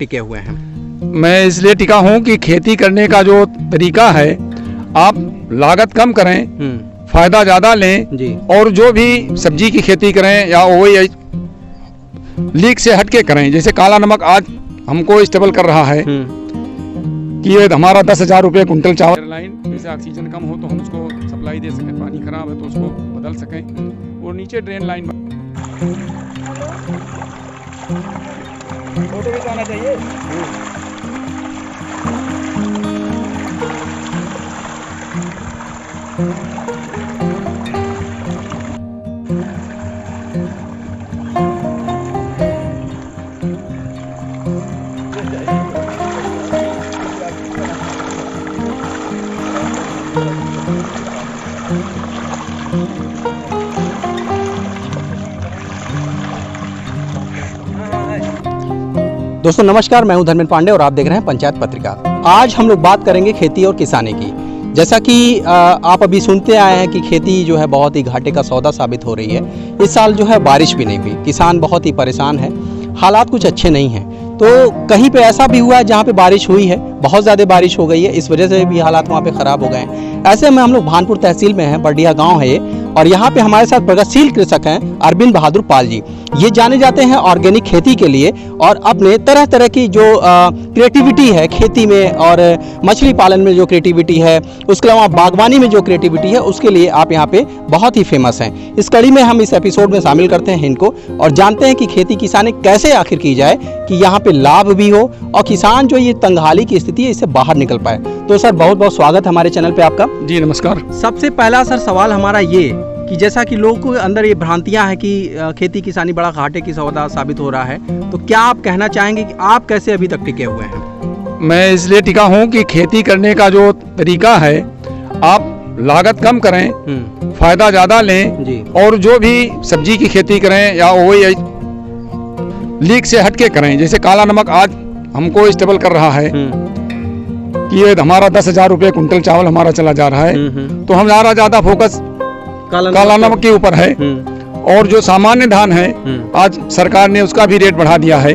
टिके हुए हैं? मैं इसलिए टिका हूँ कि खेती करने का जो तरीका है, आप लागत कम करें, फायदा ज़्यादा लें जी। और जो भी सब्जी की खेती करें या वही लीक से हटके करें। जैसे काला नमक आज हमको स्टेबल कर रहा है कि ये हमारा 10,000 रुपये कुंटल चावल लाइन, जैसे ऑक्सीजन कम हो तो हम उसको सप्लाई दे सकें, पानी खराब है तो उसको बदल सकें, और नीचे ड्रेन लाइन फोटो भी आना चाहिए। दोस्तों नमस्कार, मैं हूं धर्मेंद्र पांडे और आप देख रहे हैं पंचायत पत्रिका। आज हम लोग बात करेंगे खेती और किसानी की। जैसा कि आप अभी सुनते आए हैं कि खेती जो है बहुत ही घाटे का सौदा साबित हो रही है। इस साल जो है बारिश भी नहीं हुई, किसान बहुत ही परेशान है, हालात कुछ अच्छे नहीं हैं। तो कहीं पे ऐसा भी हुआ है जहाँ पे बारिश हुई है, बहुत ज़्यादा बारिश हो गई है, इस वजह से भी हालात वहाँ पे ख़राब हो गए हैं। ऐसे में हम लोग भानपुर तहसील में हैं, बरडिया गांव है ये, और यहाँ पे हमारे साथ प्रगतिशील कृषक हैं अरविंद बहादुर पाल जी। ये जाने जाते हैं ऑर्गेनिक खेती के लिए और अपने तरह तरह की जो क्रिएटिविटी है खेती में और मछली पालन में जो क्रिएटिविटी है, उसके अलावा बागवानी में जो क्रिएटिविटी है, उसके लिए आप यहाँ पे बहुत ही फेमस हैं। इस कड़ी में हम इस एपिसोड में शामिल करते हैं इनको और जानते हैं कि खेती किसानी कैसे आखिर की जाए कि यहाँ पे लाभ भी हो और किसान जो ये तंगहाली की स्थिति है इससे बाहर निकल पाए। तो सर बहुत बहुत स्वागत हमारे चैनल पे आपका। जी नमस्कार। सबसे पहला सर सवाल हमारा ये कि जैसा कि लोगों के अंदर ये भ्रांतियां हैं कि खेती किसानी बड़ा घाटे की सौदा साबित हो रहा है, तो क्या आप कहना चाहेंगे कि आप कैसे अभी तक टिके हुए हैं? मैं इसलिए टिका हूँ कि खेती करने का जो तरीका है, आप लागत कम करें, फायदा ज़्यादा लें जी। और जो भी सब्जी की खेती करें या वही लीक से हटके करें। जैसे काला नमक आज हमको स्टेबल कर रहा है कि ये हमारा 10,000 रुपये कुंटल चावल हमारा चला जा रहा है, तो हमारा ज़्यादा फोकस काला नमक के ऊपर है। और जो सामान्य धान है आज सरकार ने उसका भी रेट बढ़ा दिया है।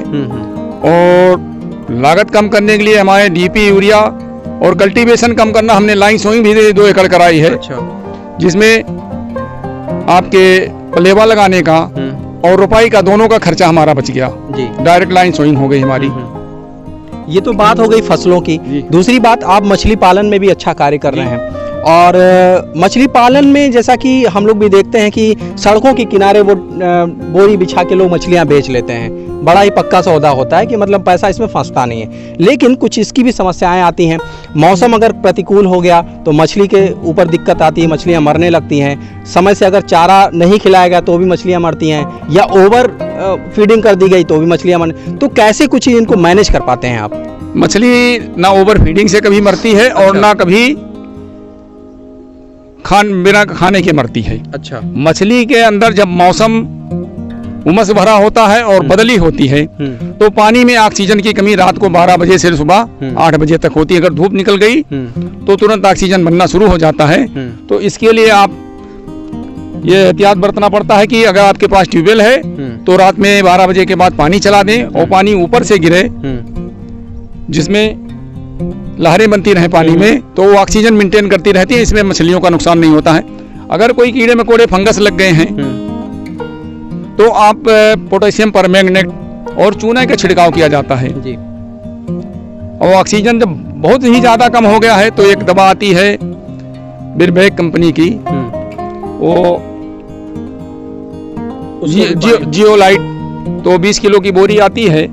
और लागत कम करने के लिए हमारे डीपी, यूरिया और कल्टीवेशन कम करना, हमने लाइन सोइंग भी 2 एकड़ कराई है। अच्छा। जिसमें आपके पलेवा लगाने का और रुपाई का दोनों का खर्चा हमारा बच गया जी। डायरेक्ट लाइन सोइंग हो गई हमारी। ये तो बात हो गई फसलों की। दूसरी बात, आप मछली पालन में भी अच्छा कार्य कर रहे हैं और मछली पालन में जैसा कि हम लोग भी देखते हैं कि सड़कों के किनारे वो बोरी बिछा के लोग मछलियां बेच लेते हैं। बड़ा ही पक्का सौदा होता है कि मतलब पैसा इसमें फंसता नहीं है, लेकिन कुछ इसकी भी समस्याएं आती हैं। मौसम अगर प्रतिकूल हो गया तो मछली के ऊपर दिक्कत आती है, मछलियां मरने लगती हैं। समय से अगर चारा नहीं खिलाएगा तो भी मछलियां मरती हैं, या ओवर फीडिंग कर दी गई तो भी मछलियां मरने। तो कैसे कुछ इनको मैनेज कर पाते हैं आप? मछली ना ओवर फीडिंग से कभी मरती है और ना कभी बिना खाने के मरती है। अच्छा। मछली के अंदर जब मौसम उमस भरा होता है और बदली होती है तो पानी में ऑक्सीजन की कमी रात को 12 बजे से सुबह 8 बजे तक होती है। अगर धूप निकल गई तो तुरंत ऑक्सीजन बनना शुरू हो जाता है। तो इसके लिए आप ये एहतियात बरतना पड़ता है कि अगर आपके पास ट्यूबवेल है तो रात में 12 बजे के बाद पानी चला दें और पानी ऊपर से गिरे जिसमें लहरें बनती रहे पानी में, तो वो ऑक्सीजन मेंटेन करती रहती है। इसमें मछलियों का नुकसान नहीं होता है। अगर कोई कीड़े मकोड़े फंगस लग गए हैं तो आप पोटेशियम परमैंगनेट और चूने का छिड़काव किया जाता है जी। और ऑक्सीजन जब बहुत ही ज़्यादा कम हो गया है तो एक दवा आती है बिरबैक कंपनी की, वो जियोलाइट, तो 20 किलो की बोरी आती है,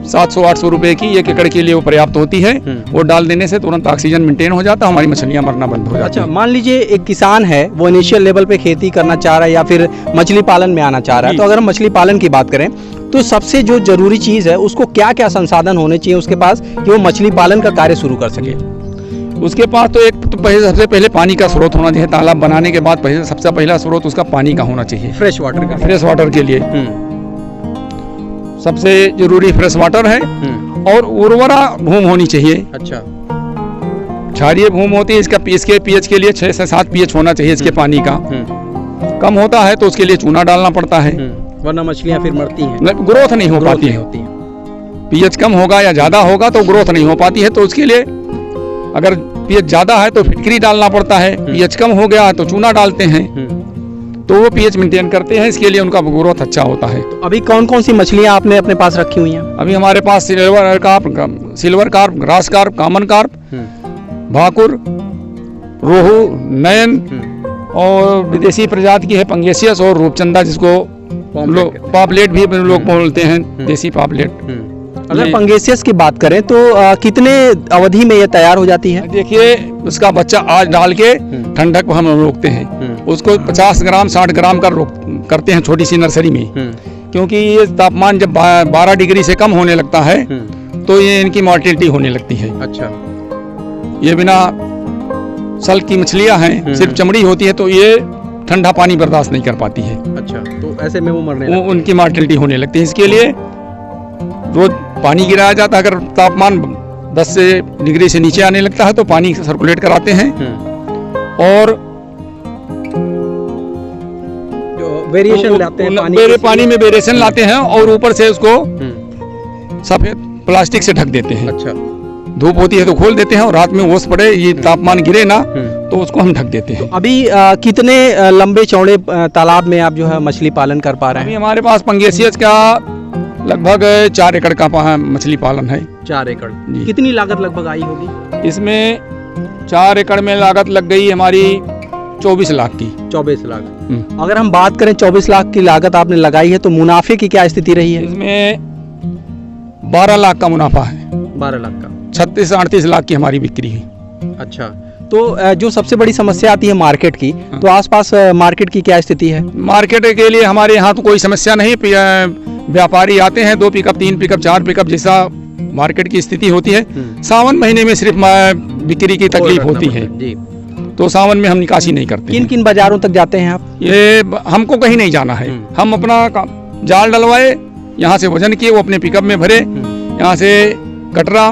700-800 रुपए की, 1 एकड़ के लिए वो पर्याप्त होती है। वो डाल देने से तुरंत ऑक्सीजन मेंटेन हो जाता है, हमारी मछलियां मरना बंद हो जाती है। अच्छा, मान लीजिए एक किसान है, वो इनिशियल लेवल पे खेती करना चाह रहा है या फिर मछली पालन में आना चाह रहा है, तो अगर हम मछली पालन की बात करें तो सबसे जो जरूरी चीज़ है उसको क्या क्या संसाधन होने चाहिए उसके पास कि वो मछली पालन का कार्य शुरू कर सके? उसके पास तो एक तो सबसे पहले पानी का स्रोत होना चाहिए। तालाब बनाने के बाद सबसे पहला स्रोत उसका पानी का होना चाहिए, फ्रेश वाटर का। फ्रेश वाटर के लिए सबसे जरूरी फ्रेश वाटर है और उर्वरा भूमि होनी चाहिए। अच्छा। क्षारीय भूमि होती है इसके पीएच के लिए 6 से 7 पीएच होना चाहिए इसके पानी का। कम होता है तो उसके लिए चूना डालना पड़ता है, वरना मछलियां फिर मरती हैं, ग्रोथ नहीं हो पाती है। पीएच कम होगा या ज़्यादा होगा तो ग्रोथ नहीं हो पाती है। तो उसके लिए अगर पीएच ज़्यादा है तो फिटकरी डालना पड़ता है, पीएच कम हो गया तो चूना डालते हैं, तो वो पीएच मेंटेन करते हैं। इसके लिए उनका ग्रोथ अच्छा होता है। तो अभी कौन कौन सी मछलियाँ आपने अपने पास रखी हुई हैं? अभी हमारे पास silver carp, grass carp, common carp, भाकुर, रोहू, नयन और विदेशी प्रजाति की है पंगेसियस और रूपचंदा, जिसको पापलेट भी लोग बोलते हैं, देसी पापलेट। अगर पंगेसियस की बात करें तो कितने अवधि में ये तैयार हो जाती है? देखिए, उसका बच्चा आज डाल के ठंडक हम रोकते हैं, उसको 50 ग्राम 60 ग्राम का करते हैं छोटी सी नर्सरी में, क्योंकि ये तापमान जब 12 डिग्री से कम होने लगता है तो ये इनकी मॉर्टेलिटी होने लगती है। अच्छा, ये बिना सल की मछलियां हैं, सिर्फ चमड़ी होती है, तो ये ठंडा पानी बर्दाश्त नहीं कर पाती है। अच्छा, तो ऐसे में वो मरने उनकी मॉर्टेलिटी होने लगती है। इसके लिए रोज पानी गिराया जाता है। अगर तापमान 10 डिग्री से नीचे आने लगता है तो पानी सर्कुलेट कराते हैं और जो वेरिएशन लाते हैं पानी में वेरिएशन लाते हैं और ऊपर से उसको सफेद प्लास्टिक से ढक देते हैं। अच्छा, धूप होती है तो खोल देते हैं और रात में ओस पड़े, ये तापमान गिरे ना तो उसको हम ढक देते हैं। अभी कितने लंबे चौड़े तालाब में आप जो है मछली पालन कर पा रहे हैं? अभी हमारे पास पंगेसियस का लगभग 4 एकड़ का मछली पालन है। 4 एकड़। कितनी लागत लगभग आई होगी इसमें? 4 एकड़ में लागत लग गई हमारी 24 लाख की। 24 लाख। अगर हम बात करें 24 लाख की लागत आपने लगाई है तो मुनाफे की क्या स्थिति रही है? इसमें 12 लाख का मुनाफा है। 12 लाख का। 36-38 लाख की हमारी बिक्री है। अच्छा, तो जो सबसे बड़ी समस्या आती है मार्केट की, तो आसपास मार्केट की क्या स्थिति है? मार्केट के लिए हमारे यहाँ तो कोई समस्या नहीं। व्यापारी आते हैं, 2 पिकअप 3 पिकअप 4 पिकअप जैसा मार्केट की स्थिति होती है। सावन महीने में सिर्फ बिक्री की तकलीफ होती है जी। तो सावन में हम निकासी नहीं करते। किन किन बाजारों तक जाते हैं आप? ये हमको कहीं नहीं जाना है, हम अपना जाल डलवाए, यहाँ से वजन किए, वो अपने पिकअप में भरे, यहाँ से कटरा,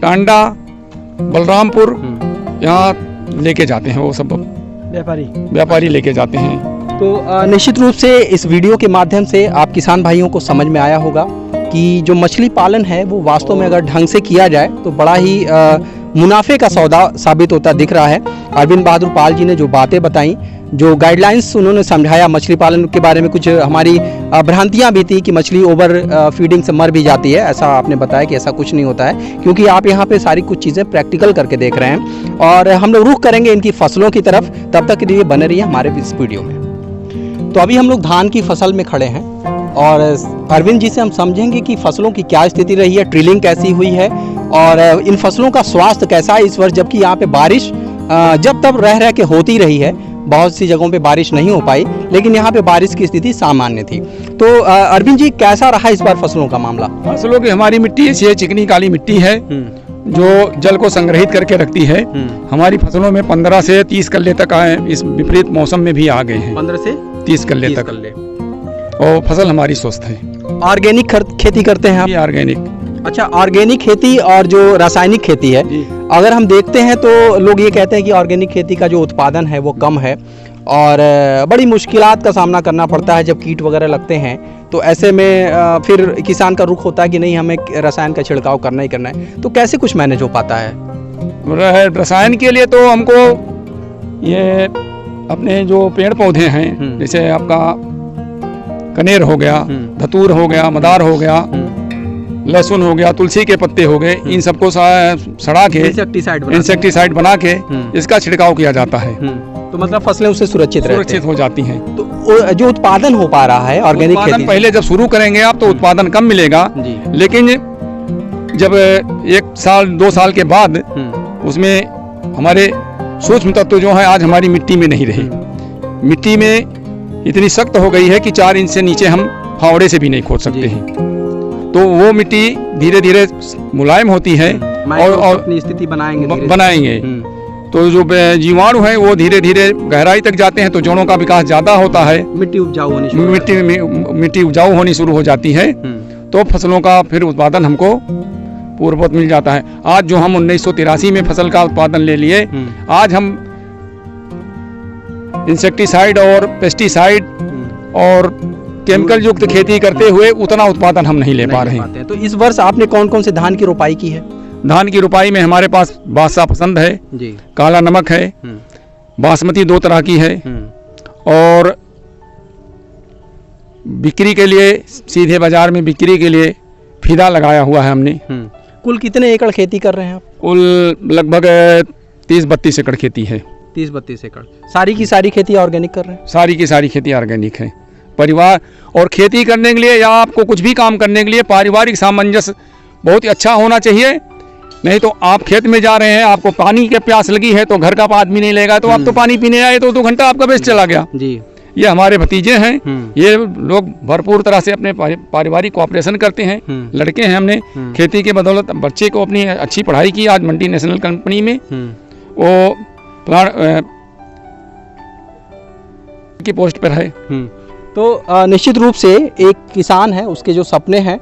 टांडा, बलरामपुर यहाँ लेके जाते हैं। वो सब व्यापारी लेके जाते हैं। तो निश्चित रूप से इस वीडियो के माध्यम से आप किसान भाइयों को समझ में आया होगा कि जो मछली पालन है वो वास्तव में अगर ढंग से किया जाए तो बड़ा ही मुनाफे का सौदा साबित होता दिख रहा है। अरविंद बहादुर पाल जी ने जो बातें बताई, जो गाइडलाइंस उन्होंने समझाया मछली पालन के बारे में, कुछ हमारी भ्रांतियां भी थी कि मछली ओवर फीडिंग से मर भी जाती है। ऐसा आपने बताया कि ऐसा कुछ नहीं होता है, क्योंकि आप यहाँ पे सारी कुछ चीज़ें प्रैक्टिकल करके देख रहे हैं। और हम लोग रुख करेंगे इनकी फसलों की तरफ, तब तक के लिए बने रहिए हमारे इस वीडियो में। तो अभी हम लोग धान की फसल में खड़े हैं और अरविंद जी से हम समझेंगे कि फसलों की क्या स्थिति रही है, ट्रिलिंग कैसी हुई है और इन फसलों का स्वास्थ्य कैसा है इस वर्ष, जबकि यहाँ पे बारिश जब तब रह के होती रही है। बहुत सी जगहों पे बारिश नहीं हो पाई, लेकिन यहाँ पे बारिश की स्थिति सामान्य थी। तो अरविंद जी, कैसा रहा इस बार फसलों का मामला? फसलों की हमारी मिट्टी ऐसी है, चिकनी काली मिट्टी है जो जल को संग्रहित करके रखती है। हमारी फसलों में 15 से 30 कल्ले तक आए, इस विपरीत मौसम में भी आ गए हैं। 15 से 30 कल्ले तक और फसल हमारी स्वस्थ है। ऑर्गेनिक खेती करते हैं आप? ऑर्गेनिक। अच्छा, ऑर्गेनिक खेती और जो रासायनिक खेती है, अगर हम देखते हैं तो लोग ये कहते हैं कि ऑर्गेनिक खेती का जो उत्पादन है वो कम है और बड़ी मुश्किलात का सामना करना पड़ता है जब कीट वगैरह लगते हैं। तो ऐसे में फिर किसान का रुख होता है कि नहीं, हमें रसायन का छिड़काव करना ही करना है। तो कैसे कुछ मैनेज हो पाता है? रसायन के लिए तो हमको ये अपने जो पेड़ पौधे हैं, जैसे आपका कनेर हो गया, धतूर हो गया, मदार हो गया, लहसुन हो गया, तुलसी के पत्ते हो गए, इन सबको सड़ा के इंसेक्टिसाइड बना के इसका छिड़काव किया जाता है। तो मतलब फसलें उससे सुरक्षित हो जाती हैं। तो जो उत्पादन हो पा रहा है ऑर्गेनिक खेती, पहले जब शुरू करेंगे आप तो उत्पादन कम मिलेगा, लेकिन जब 1 साल 2 साल के बाद उसमें हमारे सूक्ष्म तत्व जो है आज हमारी मिट्टी में नहीं रहे। मिट्टी में इतनी सख्त हो गई है कि 4 इंच से नीचे हम फावड़े से भी नहीं खोद सकते हैं। तो वो मिट्टी धीरे धीरे मुलायम होती है और अपनी स्थिति बनाएंगे। तो जो जीवाणु है वो धीरे धीरे गहराई तक जाते हैं, तो जड़ों का विकास ज्यादा होता है, मिट्टी उपजाऊ होनी शुरू हो जाती है। तो फसलों का फिर उत्पादन हमको पूर्ववत मिल जाता है। आज जो हम 1983 में फसल का उत्पादन ले लिए, आज हम इंसेक्टिसाइड और पेस्टिसाइड और केमिकल युक्त खेती करते हुए उतना उत्पादन हम नहीं ले पा रहे हैं। तो इस वर्ष आपने कौन कौन से धान की रोपाई की है? धान की रोपाई में हमारे पास बादशाह पसंद है जी, काला नमक है, बासमती 2 तरह की है, और बिक्री के लिए सीधे बाजार में बिक्री के लिए फीदा लगाया हुआ है हमने। कुल कितने एकड़ खेती कर रहे हैं आप? कुल लगभग 30-32 एकड़ खेती है। 30-32 एकड़ सारी की सारी खेती ऑर्गेनिक कर रहे हैं? सारी की सारी खेती ऑर्गेनिक है। परिवार और खेती करने के लिए या आपको कुछ भी काम करने के लिए पारिवारिक सामंजस्य बहुत ही अच्छा होना चाहिए। नहीं तो आप खेत में जा रहे हैं, आपको पानी की प्यास लगी है तो घर का आदमी नहीं लेगा, तो आप तो पानी पीने आए तो 2 घंटा आपका वेस्ट चला गया जी। ये हमारे भतीजे हैं, ये लोग भरपूर तरह से अपने पारिवारिक कोऑपरेशन करते हैं। लड़के हैं, हमने खेती के बदौलत बच्चे को अपनी अच्छी पढ़ाई की। आज मल्टीनेशनल कंपनी में वो प्लांट की पोस्ट पर है। तो निश्चित रूप से एक किसान है, उसके जो सपने हैं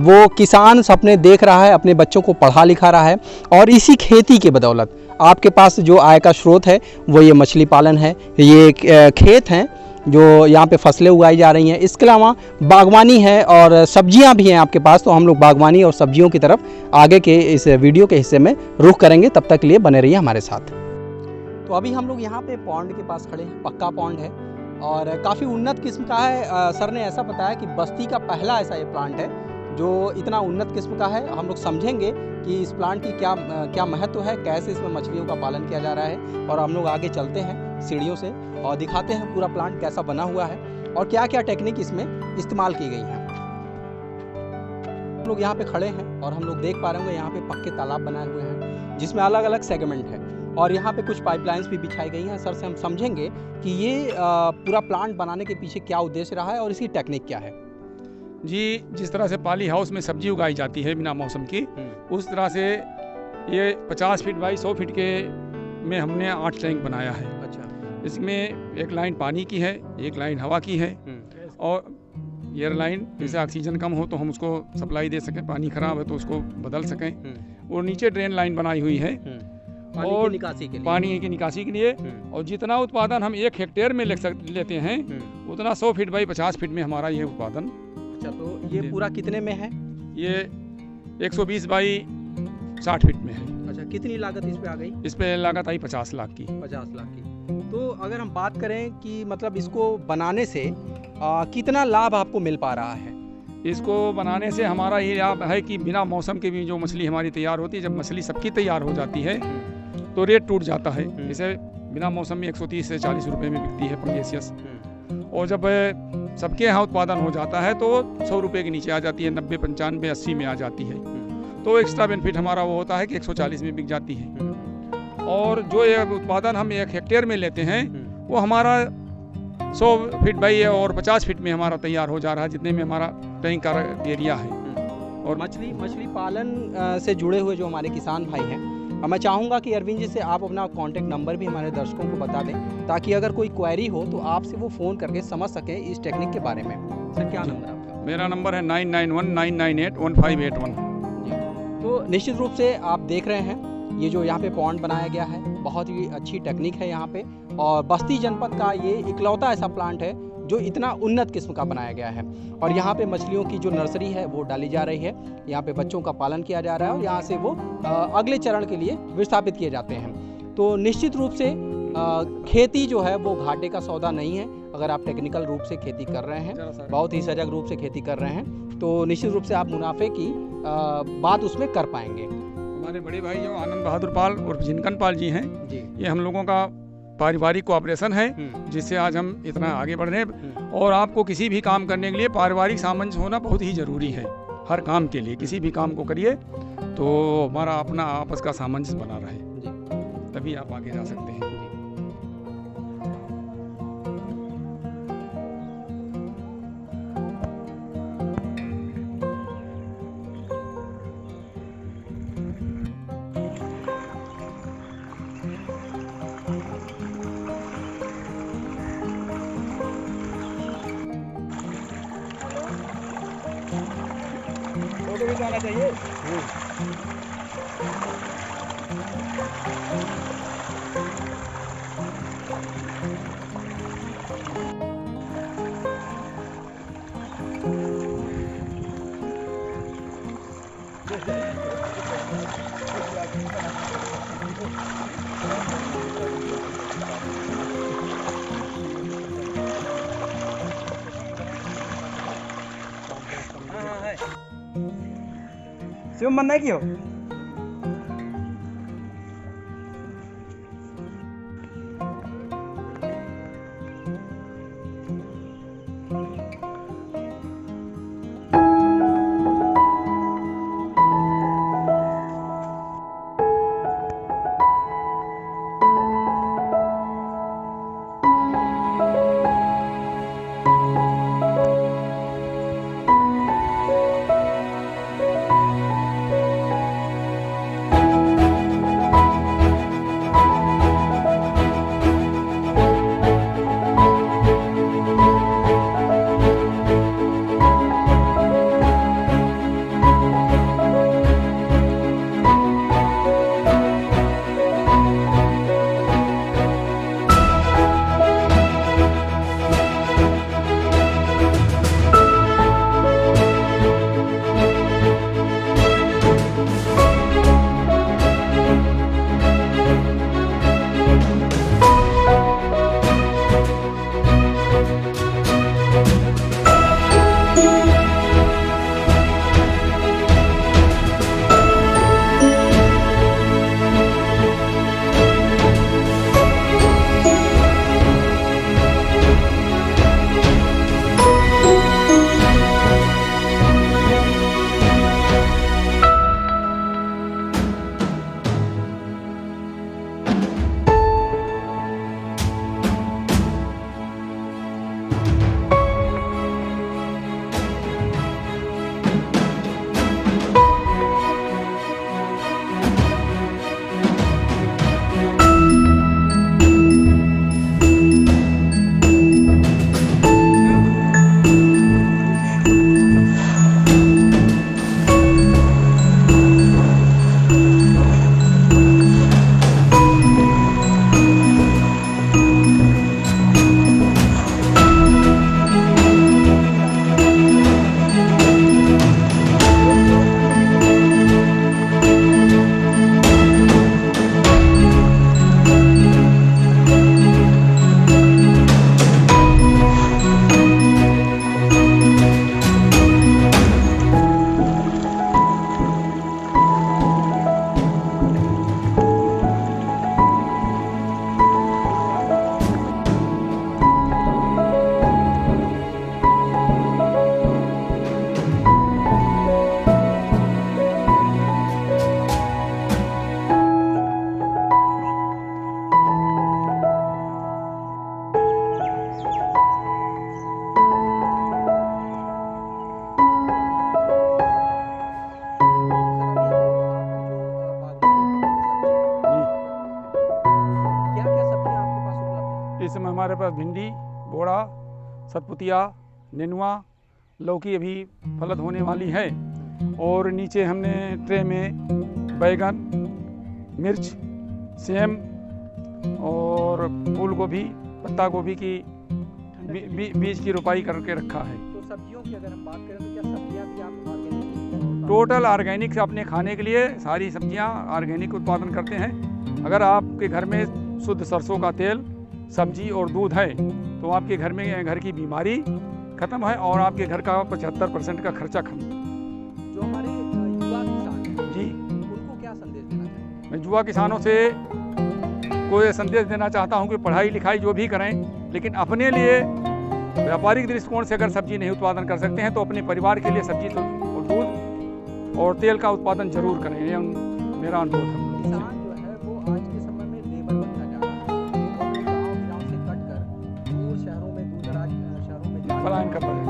वो किसान सपने देख रहा है, अपने बच्चों को पढ़ा लिखा रहा है, और इसी खेती के बदौलत आपके पास जो आय का स्रोत है वो ये मछली पालन है, ये खेत हैं जो यहाँ पे फसलें उगाई जा रही हैं। इसके अलावा बागवानी है और सब्जियाँ भी हैं आपके पास। तो हम लोग बागवानी और सब्जियों की तरफ आगे के इस वीडियो के हिस्से में रुख करेंगे, तब तक के लिए बने रहिए हमारे साथ। तो अभी हम लोग यहाँ पे पॉन्ड के पास खड़े हैं, पक्का पॉन्ड है और काफ़ी उन्नत किस्म का है। सर ने ऐसा बताया कि बस्ती का पहला ऐसा ये प्लांट है जो इतना उन्नत किस्म का है। हम लोग समझेंगे कि इस प्लांट की क्या महत्व है, कैसे इसमें मछलियों का पालन किया जा रहा है, और हम लोग आगे चलते हैं सीढ़ियों से और दिखाते हैं पूरा प्लांट कैसा बना हुआ है और क्या क्या टेक्निक इसमें इस्तेमाल की गई है। हम लोग यहाँ पे खड़े हैं और हम लोग देख पा रहे होंगे यहाँ पे पक्के तालाब बनाए हुए हैं जिसमें अलग अलग सेगमेंट है, और यहाँ पे कुछ पाइपलाइंस भी बिछाई गई हैं। सर से हम समझेंगे कि ये पूरा प्लांट बनाने के पीछे क्या उद्देश्य रहा है और इसकी टेक्निक क्या है। जी, जिस तरह से पाली हाउस में सब्जी उगाई जाती है बिना मौसम की, उस तरह से ये 50 फीट बाई 100 फीट के में हमने 8 टैंक बनाया है। अच्छा, इसमें एक लाइन पानी की है, एक लाइन हवा की है, और एयर लाइन जैसे ऑक्सीजन कम हो तो हम उसको सप्लाई दे सकें, पानी खराब है तो उसको बदल सकें, और नीचे ड्रेन लाइन बनाई हुई है और पानी की निकासी के लिए। और जितना उत्पादन हम 1 हेक्टेयर में लेते हैं उतना 100 फीट बाई 50 फीट में हमारा ये उत्पादन। अच्छा, तो ये पूरा कितने में है? ये 120 बाई 60 फीट में है। अच्छा, कितनी लागत इस पे आ गई? इस पे लागत आई 50 लाख की। 50 लाख की। तो अगर हम बात करें कि मतलब इसको बनाने से कितना लाभ आपको मिल पा रहा है? इसको बनाने से हमारा ये लाभ है कि बिना मौसम के भी जो मछली हमारी तैयार होती है, जब मछली सबकी तैयार हो जाती है तो रेट टूट जाता है। जैसे बिना मौसम में 130 से 40 रुपए में बिकती है पंगेसियस, और जब सबके यहाँ उत्पादन हो जाता है तो 100 रुपये के नीचे आ जाती है, 90, 95, 80 में आ जाती है। तो एक्स्ट्रा बेनिफिट हमारा वो होता है कि 140 में बिक जाती है। और जो ये उत्पादन हम 1 हेक्टेयर में लेते हैं वो हमारा 100 फीट बाई और 50 फीट में हमारा तैयार हो जा रहा है, जितने में हमारा टैंक का एरिया है। और मछली पालन से जुड़े हुए जो हमारे किसान भाई हैं, मैं चाहूँगा कि अरविंद जी से आप अपना कॉन्टैक्ट नंबर भी हमारे दर्शकों को बता दें, ताकि अगर कोई क्वेरी हो तो आपसे वो फ़ोन करके समझ सकें इस टेक्निक के बारे में। सर, क्या नंबर आपका? मेरा नंबर है 9919981581। तो निश्चित रूप से आप देख रहे हैं ये जो यहाँ पे पॉन्ड बनाया गया है, बहुत ही अच्छी टेक्निक है यहाँ पे, और बस्ती जनपद का ये इकलौता ऐसा प्लांट है जो इतना उन्नत किस्म का बनाया गया है। और यहाँ पे मछलियों की जो नर्सरी है वो डाली जा रही है, यहाँ पे बच्चों का पालन किया जा रहा है और यहाँ से वो अगले चरण के लिए विस्थापित किए जाते हैं। तो निश्चित रूप से खेती जो है वो घाटे का सौदा नहीं है। अगर आप टेक्निकल रूप से खेती कर रहे हैं, बहुत ही सजग रूप से खेती कर रहे हैं, तो निश्चित रूप से आप मुनाफे की बात उसमें कर पाएंगे। हमारे बड़े भाई जो आनंद बहादुर पाल और जिनकन पाल जी हैं जी, ये हम लोगों का पारिवारिक कोऑपरेशन है, जिससे आज हम इतना आगे बढ़ रहे हैं। और आपको किसी भी काम करने के लिए पारिवारिक सामंजस्य होना बहुत ही ज़रूरी है। हर काम के लिए किसी भी काम को करिए तो हमारा अपना आपस का सामंजस्य बना रहे, तभी आप आगे जा सकते हैं। फोटो भी जाना चाहिए। शिवम बनना है क्यों? इस समय हमारे पास भिंडी, बोड़ा, सतपुतिया, नेनुआ, लौकी अभी फलत होने वाली है और नीचे हमने ट्रे में बैगन, मिर्च, सेम और फूल गोभी, पत्ता गोभी की बीज की रोपाई करके रखा है। तो सब्जियों की अगर हम बात करें तो क्या सब्जियां भी आप ऑर्गेनिक? टोटल ऑर्गेनिक से अपने खाने के लिए सारी सब्जियां ऑर्गेनिक उत्पादन करते हैं। अगर आपके घर में शुद्ध सरसों का तेल, सब्जी और दूध है तो आपके घर में घर की बीमारी खत्म है और आपके घर का 75% का खर्चा कम। जो हमारे युवा किसान हैं जी, उनको क्या संदेश देना चाहिए? मैं युवा किसानों से कोई संदेश देना चाहता हूं कि पढ़ाई लिखाई जो भी करें, लेकिन अपने लिए व्यापारिक दृष्टिकोण से अगर सब्जी नहीं उत्पादन कर सकते हैं तो अपने परिवार के लिए सब्जी तो और दूध और तेल का उत्पादन जरूर करें। ये मेरा अनुभव है। किसान जो है वो आज के समय में लेबर बनता जा रहा है, अपने गाँव से कट कर दूर शहरों में, दूर दराज शहरों में पलायन कर रहे हैं,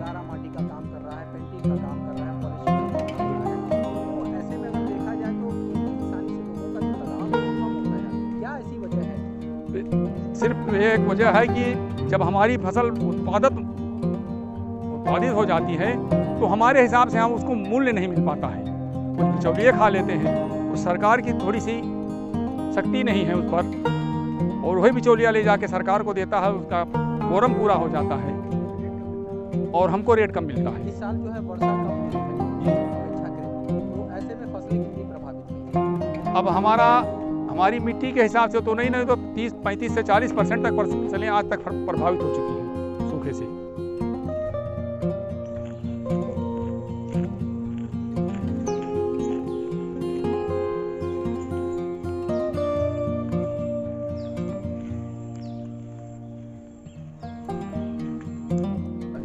गारा माटी का काम कर रहा है, पेंटिंग का काम कर रहा है, पॉलिशिंग का काम कर रहा है। तो ऐसे में अगर देखा जाए तो खेती किसानी से लोगों का जो लगाव है वो कम होता जा रहा है। क्या ऐसी वजह है? सिर्फ एक वजह है कि जब हमारी फसल उत्पादित हो जाती है तो हमारे हिसाब से हम उसको मूल्य नहीं मिल पाता है, कुछ बिचौलिए खा लेते हैं। तो सरकार की थोड़ी सी शक्ति नहीं है उस पर और वही बिचौलिया ले जाके सरकार को देता है, उसका कोरम पूरा हो जाता है और हमको रेट कम मिलता है। इस साल जो है वर्षा कम हुई है, तो ऐसे में फसलें कितनी प्रभावित हुई? अब हमारी मिट्टी के हिसाब से तो नहीं तो 30-35 से 40% तक फसलें आज तक प्रभावित हो चुकी हैं सूखे से।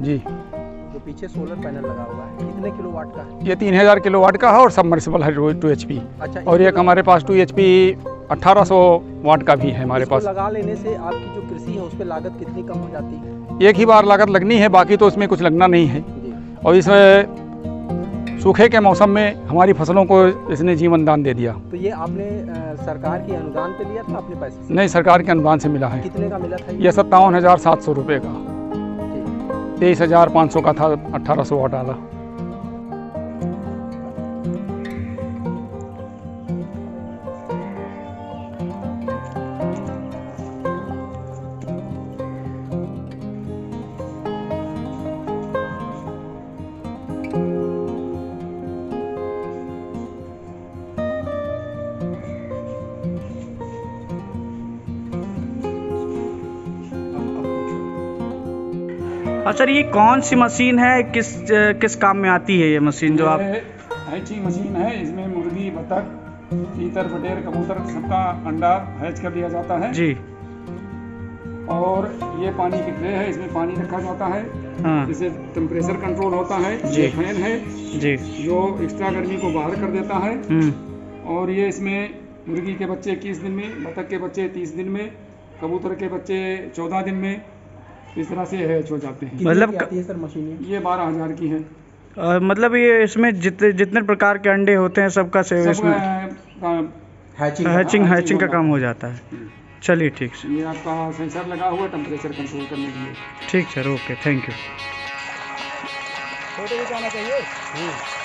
जी। जो पीछे सोलर पैनल लगा हुआ है कितने किलोवाट का है? ये 3000 किलोवाट का है और सबमर्सिबल है 2 HP। अच्छा, और एक हमारे पास 2 HP 1800 वाट का भी है हमारे इसको पास। लगा लेने से आपकी जो कृषि है उस पर लागत कितनी कम हो जाती है? एक ही बार लागत लगनी है, बाकी तो उसमें कुछ लगना नहीं है। जी। और इसमें सूखे के मौसम में हमारी फसलों को इसने जीवन दान दे दिया। तो ये आपने सरकार की अनुदान पे लिया था अपने पैसे से? नहीं, सरकार के अनुदान से मिला है। कितने का मिला था ये 57,700 रुपये का। ठीक। 23,500 का था 1800 वाट वाला। हाँ सर, ये कौन सी मशीन है, किस काम में आती है ये मशीन जो आप? हैचिंग मशीन है। इसमें मुर्गी, बतख, तीतर, बटेर, कबूतर सबका अंडा हैच कर दिया जाता है जी। और ये पानी की ट्रे है, इसमें पानी रखा जाता है। हाँ इससे टेम्परेचर कंट्रोल होता है। जी। ये फैन है जी। जो एक्स्ट्रा गर्मी को बाहर कर देता है। और ये इसमें मुर्गी के बच्चे 21 दिन में, बतख के बच्चे 30 दिन में, कबूतर के बच्चे 14 दिन में, इस तरह से हैच हो जाते हैं। मतलब आती है सर मशीन? ये 12,000 की है। मतलब ये इसमें जितने प्रकार के अंडे होते हैं सबका सब इसमें हैचिंग का काम हो जाता है। चलिए ठीक सर। ये आपका सेंसर लगा हुआ टेम्परेचर कंट्रोल करने के लिए। ठीक sir, okay, thank you. Photo खिंचाना चाहिए।